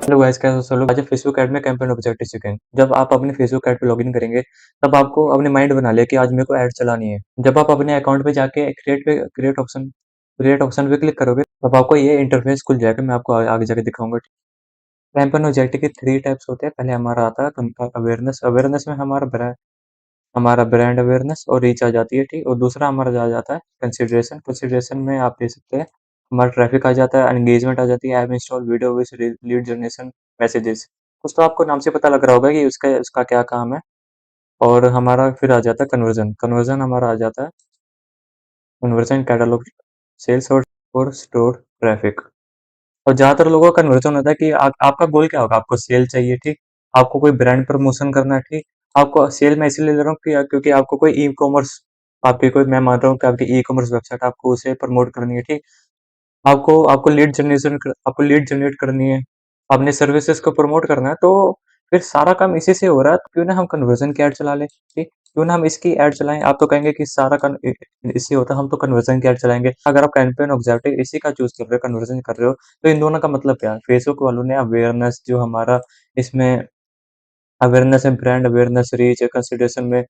Hello guys, कैसे हो सब लोग। आज फेसबुक ऐड में कैंपेन ऑब्जेक्टिव सीखेंगे। जब आप अपने फेसबुक ऐड पे लॉगिन करेंगे, तब आपको अपने माइंड बना लिया कि आज मेरे को ऐड चलानी है। जब आप अपने अकाउंट पे जाके क्रिएट ऑप्शन पे क्लिक करोगे, तब आपको ये इंटरफेस खुल जाएगा। मैं आपको आगे जाके दिखाऊंगा। कैंपेन ऑब्जेक्टिव के 3 टाइप्स होते हैं। पहले हमारा आता है अवेयरनेस। अवेयरनेस में हमारा ब्रांड अवेयरनेस और रीच आ जाती है, ठीक। और दूसरा हमारा आ जाता है कंसिडरेशन। कंसिडरेशन में आप दे सकते हैं, हमारा ट्रैफिक आ जाता है, एंगेजमेंट आ जाती है, app install, video wish, lead generation, messages. कुछ तो आपको नाम से पता लग रहा होगा कि उसका उसका क्या काम है। और हमारा फिर आ जाता है कन्वर्जन। कन्वर्जन हमारा आ जाता है कन्वर्जन कैटलॉग, सेल्स और स्टोर ट्रैफिक। और ज्यादातर लोगों का कन्वर्जन होता है कि आपका गोल क्या होगा। आपको सेल चाहिए, ठीक। आपको कोई ब्रांड प्रमोशन करना है, ठीक। आपको सेल मैं इसलिए ले रहा हूँ क्योंकि आपको कोई ई कॉमर्स, आपकी कोई, मैं मान रहा हूँ कि आपकी ई कॉमर्स वेबसाइट, आपको उसे प्रमोट करनी है, ठीक। आपको लीड जनरेट करनी है, अपने सर्विसेज को प्रमोट करना है। तो फिर सारा काम इसी से हो रहा है, तो क्यों ना हम कन्वर्जन की ऐड चला लें, ठीक। क्यों ना हम इसकी ऐड चलाएं। आप तो कहेंगे कि सारा इससे होता है, हम तो कन्वर्जन की ऐड चलाएंगे। अगर आप कैंपेन ऑब्जेक्टिव इसी का चूज कर रहे हो, कन्वर्जन कर रहे हो, तो इन दोनों का मतलब क्या है। फेसबुक वालों ने अवेयरनेस, जो हमारा इसमें अवेयरनेस है, ब्रांड अवेयरनेस, रीच, कंसिडरेशन में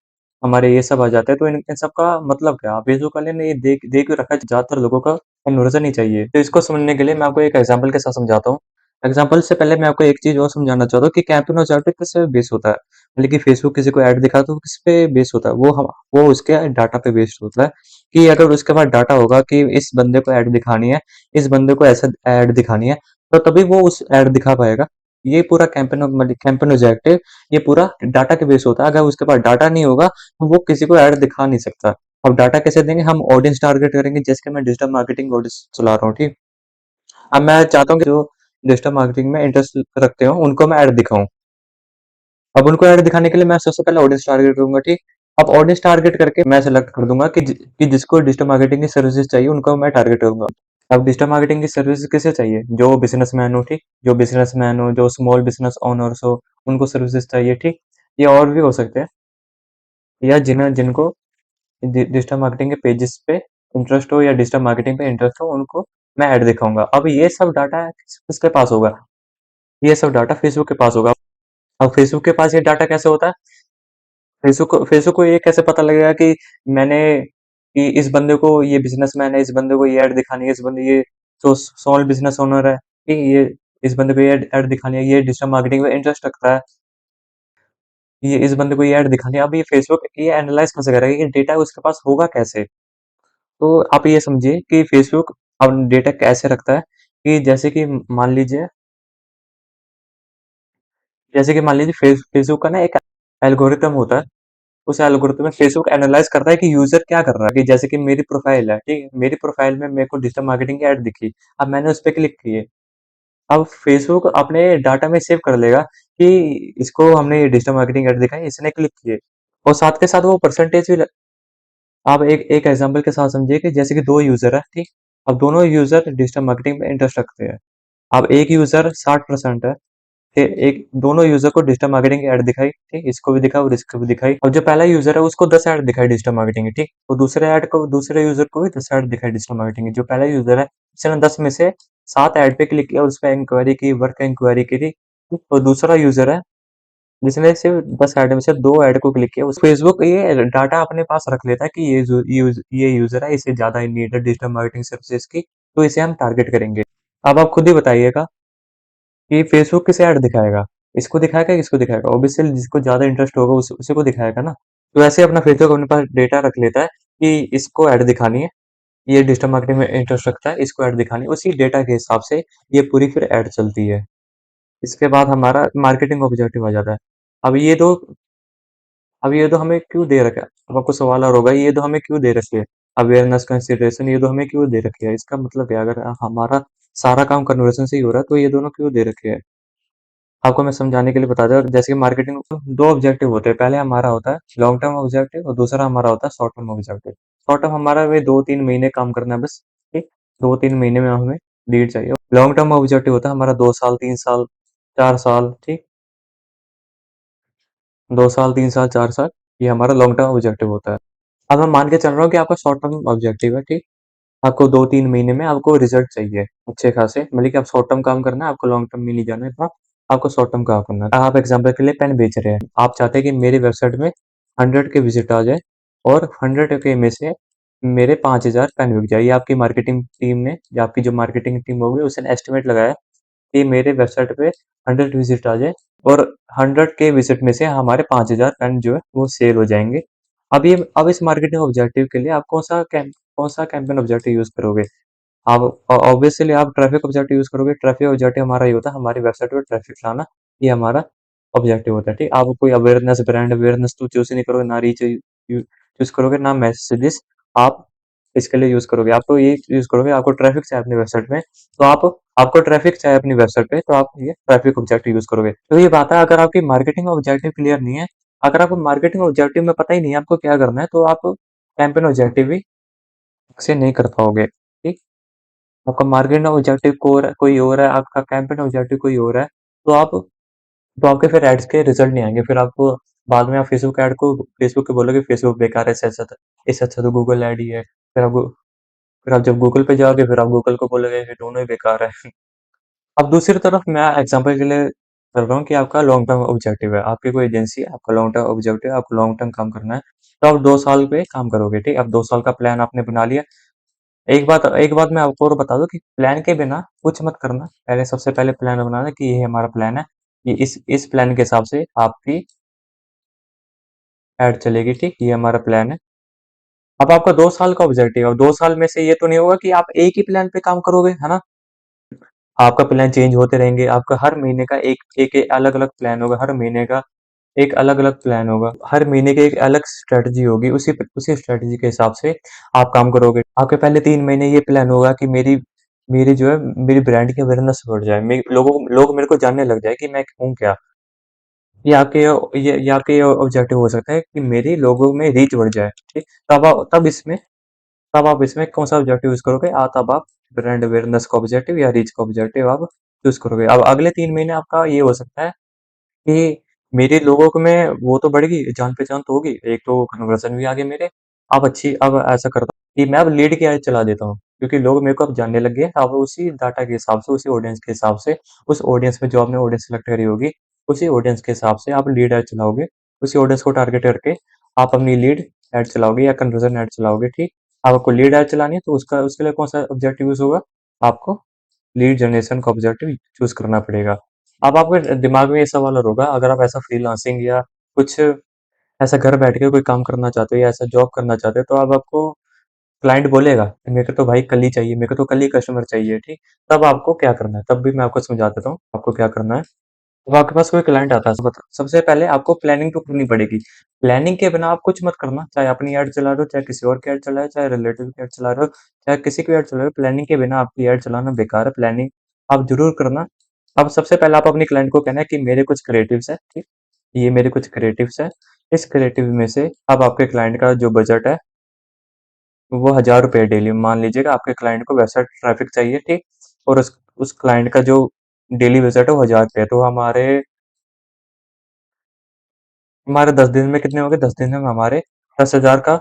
हमारे ये सब आ जाते हैं। तो इन सब का मतलब क्या। फेसबुक वाले ने ये दे के रखा है, ज्यादातर लोगों का कन्वर्जन ही चाहिए। तो इसको समझने के लिए मैं आपको एक एग्जांपल के साथ समझाता हूँ। एग्जांपल से पहले मैं आपको एक चीज और समझाना चाहता हूँ कि कैंपेन ऑब्जेक्टिव किस पे बेस होता है। मतलब कि फेसबुक किसी को ऐड दिखा तो किस पे बेस होता है। वो उसके डाटा पे बेस्ड होता है। कि अगर उसके पास डाटा होगा कि इस बंदे को ऐड दिखानी है, इस बंदे को ऐसा ऐड दिखानी है, तो तभी वो उस ऐड दिखा पाएगा। ये पूरा कैंपेन ऑब्जेक्टिव, ये पूरा डाटा के बेस होता है। अगर उसके पास डाटा नहीं होगा, तो वो किसी को ऐड दिखा नहीं सकता। अब डाटा कैसे देंगे, हम ऑडियंस टारगेट करेंगे। जैसे कि मैं डिजिटल मार्केटिंग ऑडियंस चला रहा हूँ, ठीक। अब मैं चाहता हूँ कि जो डिजिटल मार्केटिंग में इंटरेस्ट रखते हो, उनको मैं ऐड दिखाऊं। अब उनको ऐड दिखाने के लिए मैं सबसे पहले ऑडियंस टारगेट करूंगा, ठीक। अब ऑडियंस टारगेट करके मैं सेलेक्ट कर दूंगा कि जिसको डिजिटल मार्केटिंग की सर्विसेज चाहिए, उनको मैं टारगेट करूंगा। अब डिजिटल मार्केटिंग की सर्विसेज किसे चाहिए, जो बिजनेसमैन हो, ठीक। जो बिजनेसमैन हो, जो स्मॉल बिजनेस ओनर्स हो, उनको सर्विसेज चाहिए, ठीक। ये और भी हो सकते हैं, या जिनको डिजिटल मार्केटिंग के पेजेस पे इंटरेस्ट हो, या डिजिटल मार्केटिंग पे इंटरेस्ट हो, उनको मैं ऐड दिखाऊंगा। अब ये सब डाटा किसके पास होगा, ये सब डाटा फेसबुक के पास होगा। अब फेसबुक के पास ये डाटा कैसे होता है। फेसबुक को ये कैसे पता लगेगा कि मैंने, कि इस बंदे को, ये बिजनेसमैन है, इस बंदे को ये ऐड दिखानी है, इस बंदे ये स्मॉल बिजनेस ओनर है, कि ये इस बंदे को ये ऐड दिखानी है, ये डिजिटल मार्केटिंग में इंटरेस्ट रखता है, ये इस बंदे को ये ऐड दिखानी है। अब ये फेसबुक ये एनालाइज कैसे करेगा, ये डेटा उसके पास होगा कैसे। तो आप ये समझिए कि फेसबुक अब डेटा कैसे रखता है, कि मान लीजिए फेसबुक का ना एक एल्गोरिथम होता है। उस एल्गोरिथम में फेसबुक एनालाइज करता है कि यूजर क्या कर रहा है। कि जैसे कि मेरी प्रोफाइल है, ठीक है, मेरी प्रोफाइल में मेरे को डिजिटल मार्केटिंग की ऐड दिखी। अब मैंने उस पर क्लिक किए। अब फेसबुक अपने डाटा में सेव कर लेगा कि इसको हमने डिजिटल मार्केटिंग ऐड दिखाई, इसने क्लिक किए। और साथ के साथ वो परसेंटेज भी आप एक एक एग्जांपल के साथ समझिए कि जैसे कि 2 यूजर है, ठीक। अब दोनों यूजर डिजिटल मार्केटिंग में इंटरेस्ट रखते हैं। अब एक यूजर 60% है, कि एक दोनों यूजर को डिजिटल मार्केटिंग की ऐड दिखाई, ठीक। इसको भी दिखाई और इसको भी दिखाई। अब जो पहला यूजर है उसको 10 ऐड दिखाई डिजिटल मार्केटिंग की, ठीक। और दूसरे यूजर को भी 10 ऐड दिखाई डिजिटल मार्केटिंग की। जो पहला यूजर है, उसने 10 में से 7 ऐड पे क्लिक किया और उस पर इंक्वायरी की, वर्क इंक्वायरी की थी, ठीक। और दूसरा यूजर है जिसने सिर्फ 10 ऐड में से 2 ऐड को क्लिक किया। उस फेसबुक ये डाटा अपने पास रख लेता है कि ये यूजर है, इसे ज्यादा नीड है डिजिटल मार्केटिंग सर्विसेज की, तो इसे हम टारगेट करेंगे। अब आप खुद ही बताइएगा कि फेसबुक किसे ऐड दिखाएगा, इसको दिखाएगा, इसको दिखाएगा। ऑब्वियसली जिसको ज्यादा इंटरेस्ट होगा उसी को दिखाएगा ना। तो ऐसे अपना फेसबुक अपने पास डेटा रख लेता है कि इसको ऐड दिखानी है, ये डिजिटल मार्केटिंग में इंटरेस्ट रखता है, इसको ऐड दिखानी है। उसी डेटा के हिसाब से ये पूरी फिर ऐड चलती है। इसके बाद हमारा मार्केटिंग ऑब्जेक्टिव आ जाता है। अब ये दो अब ये तो हमें क्यों दे रखा है। अब आपको सवाल और होगा, ये तो हमें क्यों दे रखी है। अवेयरनेस, कंसिडरेशन, ये तो हमें क्यों दे रखी है। इसका मतलब क्या, अगर हमारा सारा काम कन्वर्जन से ही हो रहा है, तो ये दोनों क्यों दे रखे हैं। आपको मैं समझाने के लिए बता दूं, जैसे कि मार्केटिंग में 2 ऑब्जेक्टिव होते हैं। पहले हमारा होता है लॉन्ग टर्म ऑब्जेक्टिव और दूसरा हमारा होता है short term objective. Short term हमारा वे 2-3 महीने काम करना है बस, ठीक। 2-3 महीने में हमें लीड चाहिए। लॉन्ग टर्म ऑब्जेक्टिव होता है हमारा 2 साल, 3 साल, 4 साल, ठीक। 2 साल, 3 साल, 4 साल, ये हमारा लॉन्ग टर्म ऑब्जेक्टिव होता है। अब मैं मान के चल रहा हूँ कि आपका शॉर्ट टर्म ऑब्जेक्टिव है, ठीक। आपको 2-3 महीने में आपको रिजल्ट चाहिए अच्छे खासे, मतलब कि आप शॉर्ट टर्म काम करना है, आपको लॉन्ग टर्म में नहीं जाना है इतना। आपको शॉर्ट टर्म काम करना है। आप एग्जाम्पल के लिए पेन बेच रहे हैं, आप चाहते हैं कि मेरी वेबसाइट में 100 के विजिट आ जाए और 100 के में से मेरे 5000 पेन बिक जाए। ये आपकी मार्केटिंग टीम ने या आपकी जो मार्केटिंग टीम होगी उसने एस्टिमेट लगाया कि मेरे वेबसाइट पे 100 विजिट आ जाए और 100 के विजिट में से हमारे 5000 पेन जो है वो सेल हो जाएंगे। अब इस मार्केटिंग ऑब्जेक्टिव के लिए आप कौन सा कैंपेन ऑब्जेक्टिव यूज करोगे? आप ऑब्वियसली आप ट्रैफिक ऑब्जेक्टिव यूज करोगे। ट्रैफिक ऑब्जेक्टिव हमारा ये होता है हमारी वेबसाइट पे ट्रैफिक लाना, ये हमारा ऑब्जेक्टिव होता है। ठीक, आप कोई अवेयरनेस ब्रांड अवेयरनेस तो चूज नहीं करोगे, ना रीच चूज करोगे, ना मैसेजेस आप इसके लिए यूज करोगे। आप तो ये यूज करोगे, आपको ट्रैफिक चाहिए अपनी वेबसाइट में तो आपको ट्रैफिक चाहिए अपनी वेबसाइट पे तो आप ये ट्रैफिक ऑब्जेक्टिव यूज करोगे। तो ये बात है, अगर आपकी मार्केटिंग ऑब्जेक्टिव क्लियर नहीं है, अगर आपको मार्केटिंग ऑब्जेक्टिव में पता ही नहीं है आपको क्या करना है, तो आप कैंपेन ऑब्जेक्टिव भी से नहीं कर पाओगे। ठीक, आपका मार्केटिंग ऑब्जेक्टिव कोई और है, आपका कैंपेन ऑब्जेक्टिव कोई और है, तो आपके फिर एड्स के रिजल्ट नहीं आएंगे। फिर आपको बाद में आप फेसबुक को बोलोगे फेसबुक बेकार है, इससे अच्छा तो गूगल ऐड ही है। फिर आप जब गूगल पे जाओगे फिर आप गूगल को बोलोगे कि दोनों ही बेकार है। अब दूसरी तरफ मैं एग्जांपल के लिए कर रहा हूँ कि आपका लॉन्ग टर्म ऑब्जेक्टिव है, आपकी कोई एजेंसी है, आपका लॉन्ग टर्म ऑब्जेक्टिव है, आपको लॉन्ग टर्म काम करना है, तो आप 2 साल पे काम करोगे। ठीक, अब 2 साल का प्लान आपने बना लिया। एक बात मैं आपको और बता दूं कि प्लान के बिना कुछ मत करना। पहले सबसे पहले प्लान बनाना कि ये हमारा प्लान है, ये इस प्लान के हिसाब से आपकी ऐड चलेगी। ठीक, ये हमारा प्लान है। अब आपका 2 साल का ऑब्जेक्टिव है, 2 साल में से ये तो नहीं होगा कि आप एक ही प्लान पे काम करोगे, है ना? आपका प्लान चेंज होते रहेंगे, आपका हर महीने का एक एक अलग अलग प्लान होगा, हर महीने का एक अलग अलग प्लान होगा, हर महीने की एक अलग स्ट्रेटजी होगी, उसी स्ट्रेटजी के हिसाब से आप काम करोगे। आपके पहले 3 महीने ये प्लान होगा कि मेरी मेरी जो है मेरी ब्रांड की अवेयरनेस बढ़ जाए, लोग मेरे को जानने लग जाए कि मैं हूँ क्या। ये आपके ऑब्जेक्टिव हो सकता है कि मेरी लोगों में रीच बढ़ जाए। ठीक, तब आप इसमें कौन सा ऑब्जेक्टिव यूज करोगे? तब आप ब्रांड अवेयरनेस का ऑब्जेक्टिव या रीच का ऑब्जेक्टिव आप चूज करोगे। अब अगले 3 महीने आपका ये हो सकता है कि मेरे लोगों को में वो तो बढ़ेगी, जान पहचान तो होगी, एक तो कन्वर्जन भी आगे मेरे। अब ऐसा करता हूँ कि मैं अब लीड की एड चला देता हूँ, क्योंकि लोग मेरे को अब जानने लग गए। अब उसी डाटा के हिसाब से, उसी ऑडियंस के हिसाब से, उस ऑडियंस में जो आपने ऑडियंस सेलेक्ट करी होगी, उसी ऑडियंस के हिसाब से आप लीड एड चलाओगे। उसी ऑडियंस को टारगेट करके आप अपनी लीड एड चलाओगे या कन्वर्जन एड चलाओगे। ठीक, अब आपको लीड एड चलानी है तो उसके लिए कौन सा ऑब्जेक्टिव यूज होगा? आपको लीड जनरेशन का ऑब्जेक्टिव चूज करना पड़ेगा। अब आपके दिमाग में ये सवाल और होगा, अगर आप ऐसा फ्रीलांसिंग या कुछ ऐसा घर बैठ के कोई काम करना चाहते हो या ऐसा जॉब करना चाहते हो, तो अब आपको क्लाइंट बोलेगा कि मेरे को तो भाई कल ही चाहिए, मेरे को तो कल ही कस्टमर चाहिए। ठीक, तब आपको क्या करना है? तब भी मैं आपको समझा देता हूँ आपको क्या करना है। अब आपके पास कोई क्लाइंट आता है, सबसे पहले आपको प्लानिंग तो करनी पड़ेगी। प्लानिंग के बिना आप कुछ मत करना, चाहे अपनी ऐड चला रहे हो, चाहे किसी और की ऐड चला रहे हो, चाहे रिलेटिव की ऐड चला रहे हो, चाहे किसी की ऐड चला रहे हो, प्लानिंग के बिना आपकी ऐड चलाना बेकार है। प्लानिंग आप जरूर करना। अब सबसे पहले आप अपनी क्लाइंट को कहना है कि मेरे कुछ क्रिएटिव्स है। ठीक, ये मेरे कुछ क्रिएटिव्स है। इस क्रिएटिव में से अब आपके क्लाइंट का जो बजट है वो 1000 रुपये डेली मान लीजिएगा। आपके क्लाइंट को वेबसाइट ट्रैफिक चाहिए। ठीक, और उस क्लाइंट का जो डेली बजट है वो 1000 रुपये, तो हमारे 10 दिन में कितने हो गए? 10 दिन में हमारे 10,000 का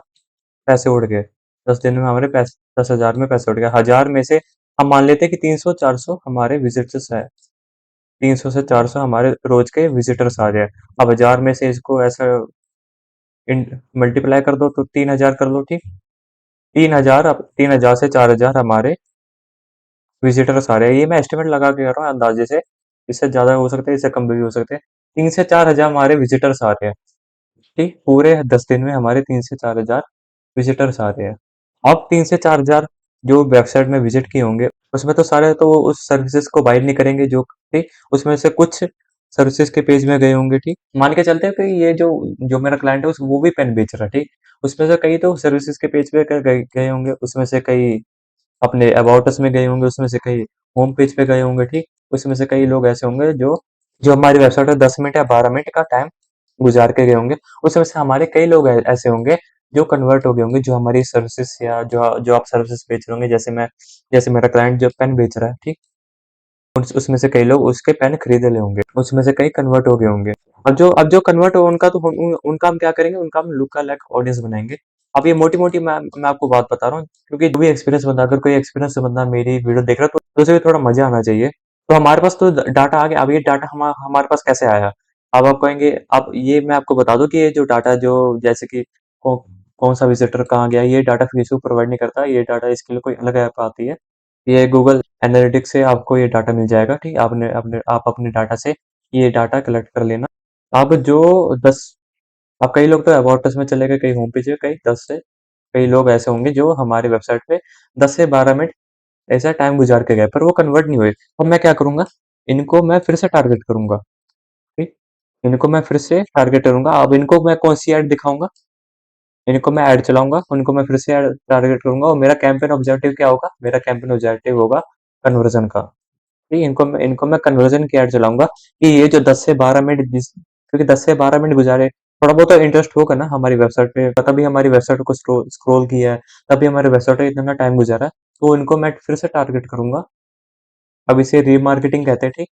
पैसे उड़ गए। 10 दिन में हमारे पैसे 10,000 में पैसे उड़ गए। 1000 में से हम मान लेते हैं कि 300-400 हमारे विजिटर्स है। 300 से 400 हमारे रोज के विजिटर्स आ रहे हैं। अब 1000 में से इसको ऐसा मल्टीप्लाई कर दो तो 3000 कर लो। ठीक, 3000, अब 3000 से 4000 हमारे विजिटर्स आ रहे हैं। ये मैं एस्टिमेट लगा के कर रहा हूँ अंदाजे से, इससे ज्यादा हो सकता है, इससे कम भी हो सकते हैं। 3 से 4 हजार हमारे विजिटर्स आ रहे हैं। ठीक, पूरे 10 दिन में हमारे 3 से 4 हजार विजिटर्स आ रहे हैं। अब 3 से 4 हजार जो वेबसाइट में विजिट किए होंगे, उसमें तो सारे तो उस सर्विसेज को बाइट नहीं करेंगे। जो ठीक, उसमें से कुछ सर्विसेज के पेज में गए होंगे। ठीक, मान के चलते हैं कि ये जो जो मेरा क्लाइंट है वो भी पेन बेच रहा है। ठीक, उसमें से कई तो सर्विसेज के पेज पे गए होंगे, उसमें से कई अपने अबाउट अस में गए होंगे, उसमें से कई होम पेज पे गए होंगे। ठीक, उसमें से कई लोग ऐसे होंगे जो जो हमारी वेबसाइट में 10 मिनट या 12 मिनट का टाइम गुजार के गए होंगे। उसमें से हमारे कई लोग ऐसे होंगे जो कन्वर्ट हो गए होंगे, जो हमारी सर्विसेज या जो आप सर्विसेज बेच रहे होंगे। जैसे मेरा क्लाइंट जो पेन बेच रहा है। ठीक, उसमें से कई लोग उसके पेन खरीद ले होंगे, उसमें से कई कन्वर्ट हो गए होंगे। अब जो कन्वर्ट हो उनका तो उनका हम क्या करेंगे? उनका हम लुक का लाइक ऑडियंस बनाएंगे। अब ये मोटी मोटी मैं आपको बात बता रहा हूँ, क्योंकि जो भी एक्सपीरियंस बंदा, अगर कोई एक्सपीरियंस बंदा मेरी वीडियो देख रहा है तो उसे भी थोड़ा मजा आना चाहिए। तो हमारे पास तो डाटा आ गया। अब ये डाटा हमारे पास कैसे आया? अब आप कहेंगे, अब ये मैं आपको बता दूं कि ये जो डाटा जो जैसे कि कौन सा विजिटर कहाँ गया, ये डाटा फेसबुक प्रोवाइड नहीं करता। ये डाटा इसके लिए कोई अलग ऐप आती है। ये गूगल एनालिटिक्स से आपको ये डाटा मिल जाएगा। ठीक, आपने अपने आप अपने डाटा से ये डाटा कलेक्ट कर लेना। अब जो 10 अब कई लोग तो अबाउट अस में चले गए, कई होम पेज पे, कई लोग ऐसे होंगे जो हमारी वेबसाइट पे 10 से 12 मिनट ऐसा टाइम गुजार के गए, पर वो कन्वर्ट नहीं हुए। अब मैं क्या करूंगा, इनको मैं फिर से टारगेट करूंगा। ठीक, इनको मैं फिर से टारगेट करूंगा। अब इनको मैं कौन सी ऐड दिखाऊंगा, इनको मैं ऐड चलाऊंगा, उनको मैं फिर से ऐड टारगेट करूंगा। और मेरा कैंपेन ऑब्जेक्टिव क्या होगा, मेरा कैंपेन ऑब्जेक्टिव होगा कन्वर्जन का। ठीक, इनको मैं कन्वर्जन की ऐड चलाऊंगा कि ये जो 10 से 12 मिनट क्योंकि 10 से 12 मिनट गुजारे, थोड़ा बहुत तो इंटरेस्ट होगा ना हमारी वेबसाइट पे, तभी हमारी वेबसाइट को स्क्रॉल किया है, तभी हमारी वेबसाइट पे इतना टाइम गुजारा है। तो इनको मैं फिर से टारगेट करूंगा। अब इसे रीमार्केटिंग कहते हैं। ठीक,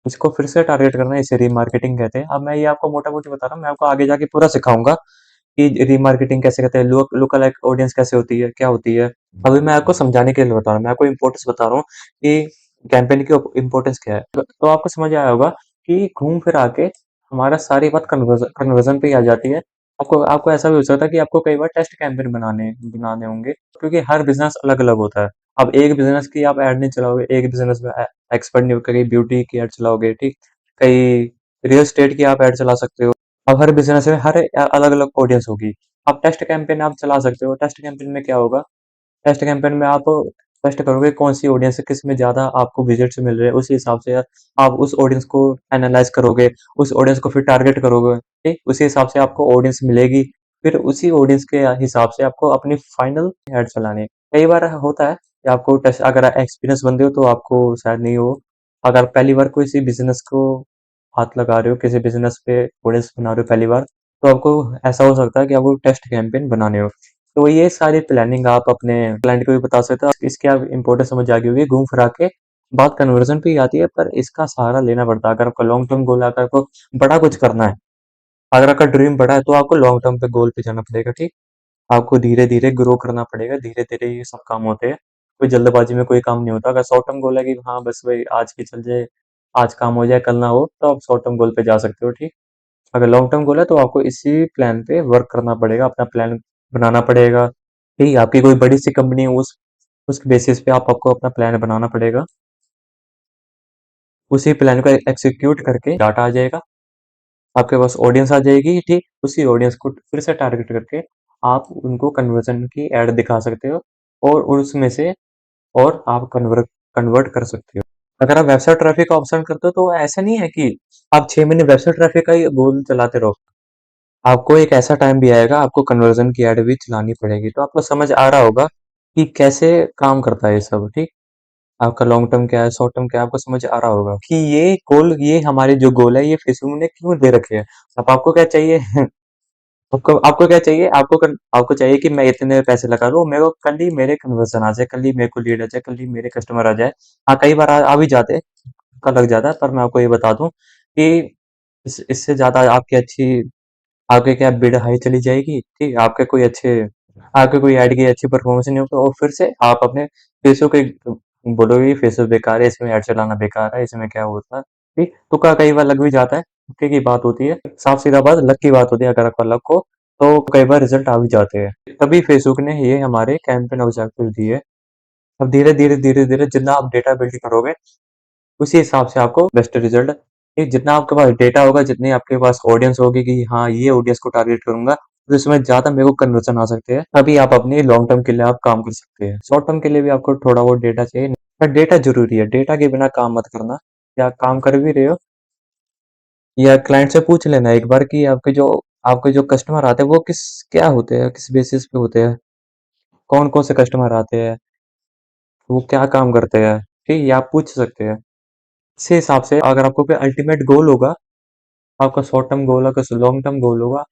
इसको फिर से टारगेट करना, इसे रीमार्केटिंग कहते हैं। अब मैं ये आपको मोटा मोटी बता रहा हूँ, मैं आपको आगे जाके पूरा सिखाऊंगा कि रीमार्केटिंग कैसे करते हैं, लुक अलाइक ऑडियंस कैसे होती है, क्या होती है। अभी मैं आपको समझाने के लिए बता रहा हूँ, मैं आपको इम्पोर्टेंस बता रहा हूँ कि कैंपेन की इम्पोर्टेंस क्या है। तो आपको समझ आया होगा कि घूम फिर आके हमारा सारी बात कन्वर्जन कन्वर्जन पे ही आ जाती है। आपको आपको ऐसा भी हो सकता है कि आपको कई बार टेस्ट कैंपेन बनाने बनाने होंगे, क्योंकि हर बिजनेस अलग अलग होता है। अब एक बिजनेस की आप ऐड नहीं चलाओगे, एक बिजनेस में एक्सपर्ट नहीं हो, कहीं ब्यूटी की ऐड चलाओगे, ठीक, कहीं रियल एस्टेट की आप ऐड चला सकते हो। अब हर बिजनेस में हर अलग अलग ऑडियंस होगी। आप टेस्ट कैंपेन आप चला सकते हो। टेस्ट कैंपेन में क्या होगा, टेस्ट कैंपेन में आप टेस्ट करोगे कौन सी ऑडियंस है, किस में ज्यादा आपको विजिट्स मिल रहे हैं, उसी हिसाब से आप उस ऑडियंस को एनालाइज करोगे, उस ऑडियंस को फिर टारगेट करोगे। ठीक, उसी हिसाब से आपको ऑडियंस मिलेगी। फिर उसी ऑडियंस के हिसाब से आपको अपनी फाइनल एड चलानी है। कई बार होता है कि आपको टेस्ट, अगर एक्सपीरियंस बंदे हो तो आपको शायद नहीं हो। अगर पहली बार किसी बिजनेस को हाथ लगा रहे हो, किसी बिजनेस पे ऑडियंस बना रहे हो पहली बार, तो आपको ऐसा हो सकता है कि आपको टेस्ट कैंपेन बनाने हो। तो ये सारी प्लानिंग आप अपने क्लाइंट को भी बता सकते हो। इसकी आप इंपॉर्टेंस समझ आ गई होगी। घूम फिरा के बात कन्वर्जन पे ही आती है, पर इसका सहारा लेना पड़ता है। अगर आपका लॉन्ग टर्म गोल है, अगर आपको बड़ा कुछ करना है, अगर आपका ड्रीम बड़ा है, तो आपको लॉन्ग टर्म पे गोल पे जाना पड़ेगा। ठीक, आपको धीरे धीरे ग्रो करना पड़ेगा, धीरे धीरे ये सब काम होते हैं। कोई जल्दबाजी में कोई काम नहीं होता। अगर शॉर्ट टर्म गोल है कि हाँ बस भाई आज की चल जाए, आज काम हो जाए कल ना हो, तो आप शॉर्ट टर्म गोल पे जा सकते हो। ठीक, अगर लॉन्ग टर्म गोल है तो आपको इसी प्लान पे वर्क करना पड़ेगा, अपना प्लान बनाना पड़ेगा। ठीक, आपकी कोई बड़ी सी कंपनी है, उस बेसिस पे आपको अपना प्लान बनाना पड़ेगा। उसी प्लान को एग्जीक्यूट करके डाटा आ जाएगा, आपके पास ऑडियंस आ जाएगी। ठीक, उसी ऑडियंस को फिर से टारगेट करके आप उनको कन्वर्जन की एड दिखा सकते हो, और उसमें से और आप कन्वर्ट कन्वर्ट कर सकते हो। अगर आप वेबसाइट ट्रैफिक का ऑप्शन करते हो, तो ऐसा नहीं है कि आप 6 महीने वेबसाइट ट्रैफिक का ही गोल चलाते रहो। आपको एक ऐसा टाइम भी आएगा, आपको कन्वर्जन की ऐड भी चलानी पड़ेगी। तो आपको समझ आ रहा होगा कि कैसे काम करता है ये सब। ठीक, आपका लॉन्ग टर्म क्या है, शॉर्ट टर्म क्या है, आपको समझ आ रहा होगा कि ये हमारे जो गोल है, ये फेसबुक ने क्यों दे रखे हैं। अब आपको क्या चाहिए आपको आपको क्या चाहिए, आपको चाहिए कि मैं इतने पैसे लगा लूं, मेरे को कल ही मेरे कन्वर्जन आ जाए, कल ही मेरे को लीड आ जाए, कल ही मेरे कस्टमर आ जाए। हाँ, कई बार आ भी जाते हैं, का लग जाता है, पर मैं आपको ये बता दूं कि इससे ज्यादा आपके क्या बिड हाई चली जाएगी। ठीक, आपके कोई ऐड की अच्छी परफॉर्मेंस नहीं होगा, और फिर से आप अपने फेसबुक बोलोगे कि फेसबुक बेकार है, इसमें ऐड चलाना बेकार है, इसमें क्या होता है। ठीक, तुक्का कई बार लग भी जाता है, तुक्के की बात होती है, साफ सीधा बात लक की बात होती है। अगर आपका लक हो तो कई बार रिजल्ट आ भी जाते हैं। तभी फेसबुक ने ये हमारे कैंपेन ऑब्जेक्टिव दिए। अब धीरे धीरे जितना आप डेटा बिल्ड करोगे, उसी हिसाब से आपको बेस्ट रिजल्ट, ये जितना आपके पास डेटा होगा, जितनी आपके पास ऑडियंस होगी कि हाँ ये ऑडियंस को टारगेट करूंगा, तो इसमें ज्यादा मेरे को कन्वर्जन आ सकते हैं। तभी आप अपनी लॉन्ग टर्म के लिए आप काम कर सकते हैं। शॉर्ट टर्म के लिए भी आपको थोड़ा बहुत डेटा चाहिए, पर डेटा जरूरी है। डेटा के बिना काम मत करना। या काम कर भी रहे हो, या क्लाइंट से पूछ लेना एक बार कि आपके जो कस्टमर आते हैं वो क्या होते हैं, किस बेसिस पे होते हैं, कौन कौन से कस्टमर आते हैं, वो क्या काम करते हैं। ठीक, ये आप पूछ सकते हैं। इसी हिसाब से अगर आपको कोई अल्टीमेट गोल होगा, आपका शॉर्ट टर्म गोल होगा, लॉन्ग टर्म गोल होगा,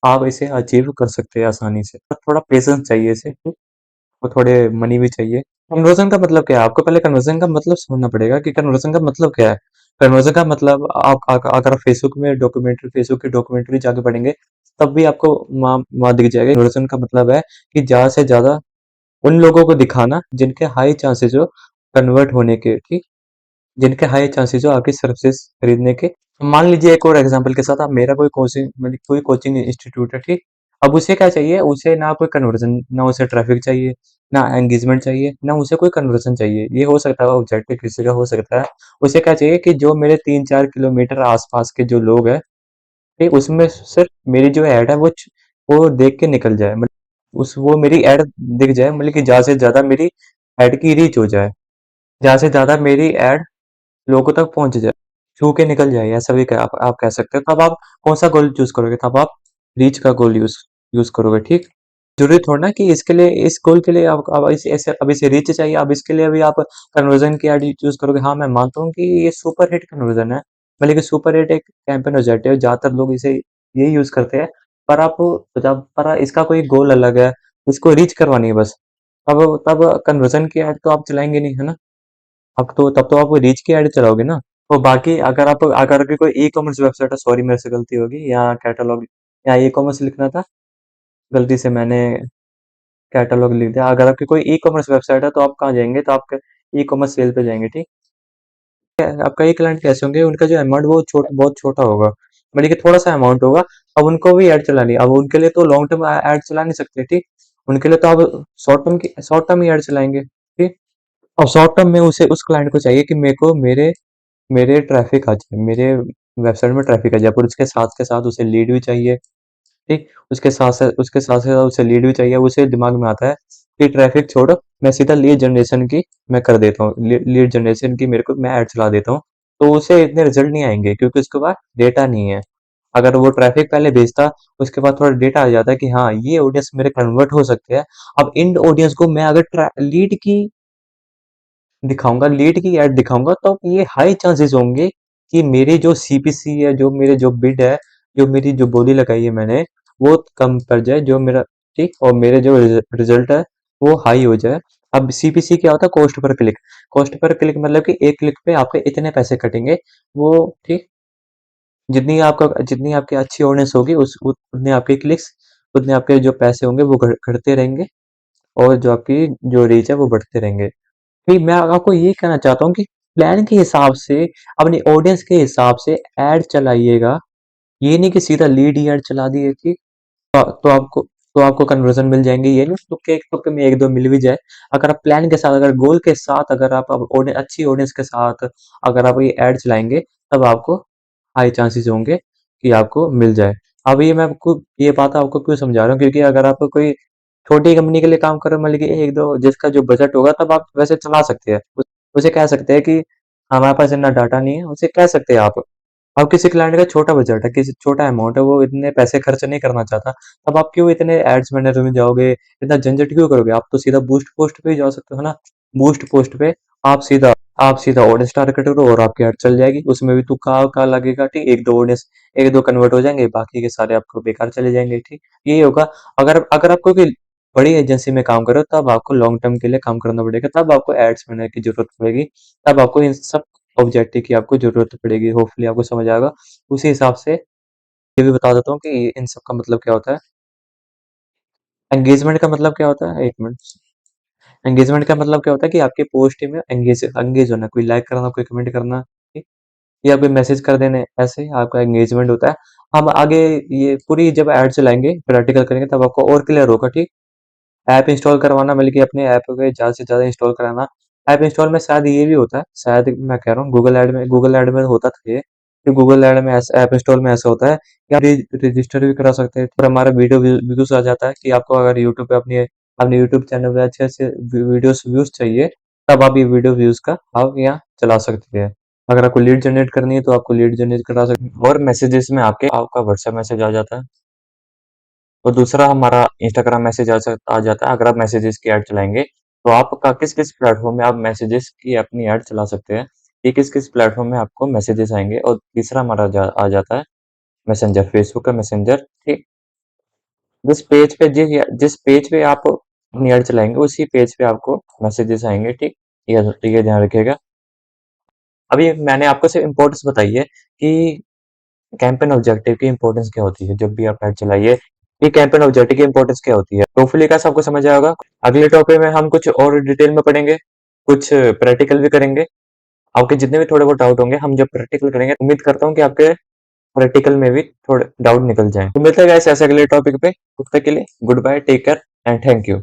आप इसे अचीव कर सकते हैं आसानी से। पर थोड़ा पेशेंस चाहिए इसे, और थोड़े मनी भी चाहिए। कन्वर्जन का मतलब क्या है, आपको पहले कन्वर्जन का मतलब समझना पड़ेगा कि कन्वर्जन का मतलब क्या है। कन्वर्जन का मतलब अगर फेसबुक की डॉक्यूमेंट्री जाके पढ़ेंगे, तब भी आपको वहाँ दिख जाएगा। कन्वर्जन का मतलब है कि ज्यादा से ज्यादा उन लोगों को दिखाना जिनके हाई चांसेस हो कन्वर्ट होने के। ठीक, जिनके हाई चांसेस हो आपकी सर्विसेज खरीदने के। मान लीजिए एक और एग्जांपल के साथ, आप मेरा कोई कोचिंग मतलब कोई कोचिंग इंस्टीट्यूट है, ठीक। अब उसे क्या चाहिए, उसे ना कोई कन्वर्जन, ना उसे ट्रैफिक चाहिए, ना एंगेजमेंट चाहिए, ना उसे कोई कन्वर्जन चाहिए। ये हो सकता है ऑब्जेक्टिव किसी का हो सकता है। उसे क्या चाहिए कि जो मेरे 3-4 किलोमीटर आसपास के जो लोग हैं, ठीक, उसमें सिर्फ मेरी जो ऐड है वो देख के निकल जाए, मतलब उस वो मेरी ऐड दिख जाए, मतलब कि ज्यादा से ज्यादा मेरी ऐड की रीच हो जाए, ज्यादा से ज्यादा मेरी ऐड लोगों तक पहुंच जाए, छू के निकल जाए, ऐसा भी आप कह सकते हो। तब आप कौन सा गोल चूज करोगे, तब आप रीच का गोल यूज यूज करोगे, ठीक। जरूरी थोड़ा ना कि इसके लिए, इस गोल के लिए आप अब इस ऐसे अब इसे रीच चाहिए, अब इसके लिए भी आप कन्वर्जन की ऐड चूज करोगे। हाँ, मैं मानता हूँ कि ये सुपर हिट कन्वर्जन है, मतलब कि सुपर हिट एक कैंपेन हो जाती है, ज्यादातर लोग इसे ये यूज करते हैं। पर आप जब पर इसका कोई गोल अलग है, इसको रीच करवानी है बस। अब तब कन्वर्जन की ऐड तो आप चलाएंगे नहीं, है ना। अब तो तब तो आप रीच की ऐड चलाओगे ना। तो बाकी अगर आपकी कोई ई कॉमर्स वेबसाइट है, सॉरी मेरे से गलती होगी, या कैटलॉग या ई कॉमर्स लिखना था, गलती से मैंने कैटलॉग लिख दिया। अगर आपकी कोई ई कॉमर्स वेबसाइट है तो आप कहाँ जाएंगे, तो आपके ई कॉमर्स सेल पे जाएंगे, ठीक है। अब कई क्लाइंट कैसे होंगे, उनका जो अमाउंट वो बहुत छोटा होगा, मतलब कि थोड़ा सा अमाउंट होगा। अब उनको भी ऐड चलानी, अब उनके लिए तो लॉन्ग टर्म ऐड चला नहीं सकते, ठीक। उनके लिए तो आप शॉर्ट टर्म ही ऐड चलाएंगे, ठीक। और शॉर्ट टर्म में उसे उस क्लाइंट को चाहिए कि मेरे को मेरे मेरे ट्रैफिक आ जाए, मेरे वेबसाइट में ट्रैफिक आ जाए, पर उसके साथ के साथ उसे लीड भी चाहिए, ठीक। उसके साथ साथ उसे लीड भी चाहिए। उसे दिमाग में आता है कि ट्रैफिक छोड़ो, मैं सीधा लीड जनरेशन की मैं कर देता हूँ, लीड जनरेशन की मेरे को मैं ऐड चला देता हूँ। तो उसे इतने रिजल्ट नहीं आएंगे, क्योंकि उसके पास डेटा नहीं है। अगर वो ट्रैफिक पहले भेजता, उसके बाद थोड़ा डेटा आ जाता है कि हाँ, ये ऑडियंस मेरे कन्वर्ट हो सकते हैं। अब इन ऑडियंस को मैं अगर लीड की दिखाऊंगा, लीड की ऐड दिखाऊंगा, तो ये हाई चांसेस होंगे कि मेरी जो सीपीसी है, जो मेरे जो बिड है, जो मेरी जो बोली लगाई है मैंने, वो कम पड़ जाए, जो मेरा, ठीक, और मेरे जो रिजल्ट है वो हाई हो जाए। अब सीपीसी क्या होता है, cost per click. Cost per click मतलब कि एक क्लिक पे आपके इतने पैसे कटेंगे, वो, ठीक। जितनी आपकी अच्छी ऑडियंस होगी, उतने आपके क्लिक्स, उतने आपके जो पैसे होंगे वो घटते रहेंगे, और जो आपकी जो रीच है वो बढ़ते रहेंगे। नहीं, मैं आपको ये कहना चाहता हूँ कि प्लान के हिसाब से, अपनी ऑडियंस के हिसाब से ऐड चलाइएगा। ये नहीं कि सीधा लीड ही ऐड चला दिए, कि तो आपको कन्वर्जन मिल जाएंगे। ये नहीं तुक्के तुक्के में एक दो मिल भी जाए। अगर आप प्लान के साथ, अगर गोल के साथ, अगर आप अच्छी ऑडियंस के साथ अगर आप ये ऐड चलाएंगे, तब आपको हाई चांसेस होंगे कि आपको मिल जाए। अब ये मैं आपको ये बात आपको क्यों समझा रहा हूँ, क्योंकि अगर आप कोई छोटी कंपनी के लिए काम कर रहे हो, मतलब कि एक दो जिसका जो बजट होगा, तब आप वैसे चला सकते हैं। उसे कह सकते हैं कि हमारे पास इतना डाटा नहीं है, उसे कह सकते हैं आप। अब किसी क्लाइंट का छोटा बजट है, किसी छोटा अमाउंट है, वो इतने पैसे खर्च नहीं करना चाहता, तब आप क्यों इतने एड्स मैनेजर में जाओगे, इतना झंझट क्यों करोगे। आप तो सीधा बूस्ट पोस्ट पे ही जा सकते हो ना। बूस्ट पोस्ट पे आप सीधा ऑडियंस टारगेट करो, और आपकी ऐड चल जाएगी। उसमें भी तुक्का का लगेगा, ठीक। एक दो कन्वर्ट हो जाएंगे, बाकी के सारे आपको बेकार चले जाएंगे, ठीक। यही होगा। अगर अगर आपको कोई बड़ी एजेंसी में काम करो, तब आपको लॉन्ग टर्म के लिए काम करना पड़ेगा, तब आपको एड्स मैनेजर की जरूरत पड़ेगी, तब आपको इन सब ऑब्जेक्टिव की आपको जरूरत पड़ेगी। होपफुली आपको समझ आएगा। उसी हिसाब से ये भी बता देता हूँ कि इन सब का मतलब क्या होता है। एंगेजमेंट का मतलब क्या होता है, एक मिनट। एंगेजमेंट का मतलब क्या होता है कि आपके पोस्ट में एंगेज एंगेज होना, कोई लाइक करना, कोई कमेंट करना, ठीक? या कोई मैसेज कर देने, ऐसे आपका एंगेजमेंट होता है। हम आगे ये पूरी जब ऐड चलाएंगे, प्रैक्टिकल करेंगे, तब आपको और क्लियर होगा, ठीक। ऐप इंस्टॉल करवाना, मतलब कि अपने ऐप पे ज़्यादा से ज़्यादा इंस्टॉल कराना। ऐप इंस्टॉल में शायद ये भी होता है, शायद मैं कह रहा हूँ, गूगल ऐड में होता था ये, कि गूगल ऐड में ऐसा, ऐप इंस्टॉल में ऐसा होता है कि आप रजिस्टर भी करा सकते हैं, और हमारा वीडियो व्यूज आ जाता है। कि आपको अगर यूट्यूब पे अपने अपने यूट्यूब चैनल पे अच्छे अच्छे वीडियोस व्यूज चाहिए, तब आप ये वीडियो व्यूज का आप यहाँ चला सकते हैं। अगर आपको लीड जनरेट करनी है, तो आपको लीड जनरेट करा सकते हैं, और मैसेजेस में आपका व्हाट्सएप मैसेज आ जाता है। और दूसरा हमारा इंस्टाग्राम मैसेज आ जाता है। अगर आप मैसेजेस की ऐड चलाएंगे, तो आपका किस किस प्लेटफॉर्म में आप मैसेजेस की अपनी ऐड चला सकते हैं, ये किस किस प्लेटफॉर्म में आपको मैसेजेस आएंगे। और तीसरा हमारा आ जाता है मैसेंजर, फेसबुक का मैसेंजर, ठीक। जिस पेज पे आप अपनी ऐड चलाएंगे, उसी पेज पे आपको मैसेजेस आएंगे, ठीक। ये ध्यान रखिएगा। अभी मैंने आपको सिर्फ इम्पोर्टेंस बताई है कि कैंपेन ऑब्जेक्टिव की इंपॉर्टेंस क्या होती है, जब भी आप ऐड चलाइए, ये कैंपेन ऑब्जेक्टिव की इंपॉर्टेंस क्या होती है। होपफुली का सबको समझ आएगा। अगले टॉपिक में हम कुछ और डिटेल में पढ़ेंगे, कुछ प्रैक्टिकल भी करेंगे। आपके जितने भी थोड़े बहुत डाउट होंगे हम जब प्रैक्टिकल करेंगे, उम्मीद करता हूँ कि आपके प्रैक्टिकल में भी थोड़े डाउट निकल जाए। तो मिलते हैं गाइस ऐसे अगले टॉपिक पे, तब तक के लिए good bye, take care and thank you.